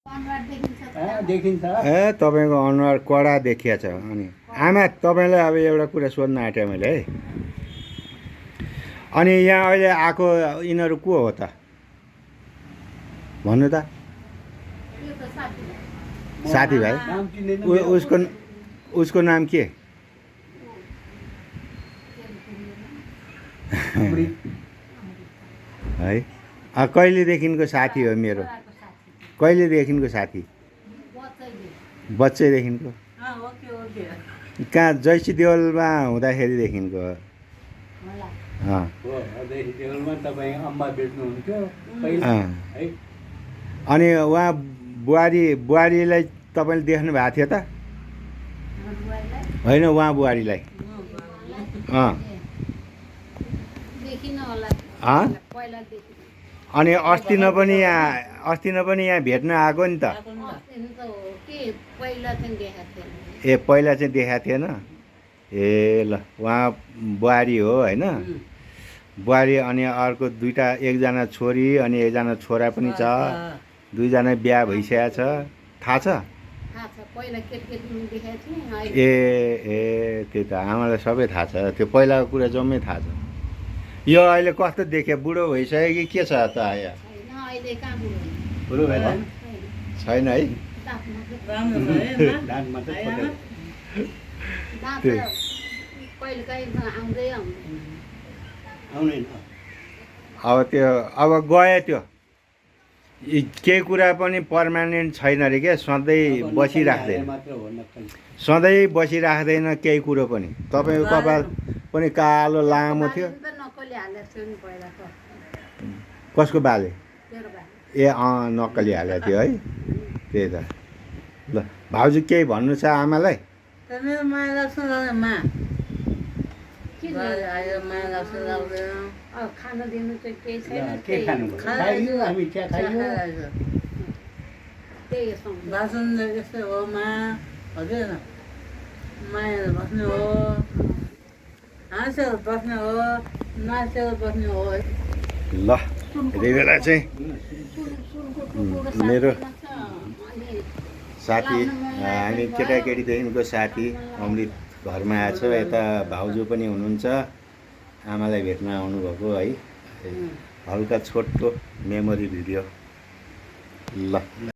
देखिन्छ। ए तपाईँको अनुहार कडा देखिया छ। अनि आमा तपाईँलाई अब एउटा कुरा सोध्न आँटेँ मैले है। अनि यहाँ अहिले आएको यिनीहरू को हो त भन्नु त? साथीभाइ। उसको नाम के? है कहिलेदेखिको साथी हो मेरो? कहिलेदेखिको साथी? बच्चैदेखिको? कहाँ जैसी देवलमा हुँदाखेरिदेखिको? अनि उहाँ बुहारीलाई तपाईँले देख्नु भएको थियो त? होइन उहाँ बुहारीलाई? अनि अस्ति न पनि यहाँ भेट्न आएको नि त? ए पहिला चाहिँ देखाएको थिएन? ए ल उहाँ बुहारी हो होइन? बुहारी अनि अर्को दुईवटा, एकजना छोरी अनि एकजना छोरा पनि छ। दुईजना बिहा भइसकेको छ। थाहा छ? ए ए त्यही त आमालाई सबै थाहा छ। त्यो पहिलाको कुरा जम्मै थाहा छ। यो अहिले कस्तो देख्यो? बुढो भइसक्यो कि के छ त? आयो बुढो भएन? छैन है? अब त्यो अब गयो त्यो। केही कुरा पनि पर्मानेन्ट छैन अरे क्या। सधैँ बसिराख्दैन केही कुरो पनि। तपाईँको कपाल पनि कालो लामो थियो। कसको बाले? ए नक्कली हालेको थियो है? त्यही त। ल भाउजू केही भन्नु छ आमालाई? खाना दिनु चाहिँ केही छैन। बासन यस्तै हो मा हजुर। माया बस्ने हो, हाँसेर बस्ने हो, नाचेर बस्ने हो। ल यति बेला चाहिँ मेरो साथी, हामी केटाकेटीदेखिको साथी अमृत घरमा आएछ। यता भाउजू पनि हुनुहुन्छ। आमालाई भेट्न आउनुभएको है। हल्का छोटो मेमोरी भिडियो। ल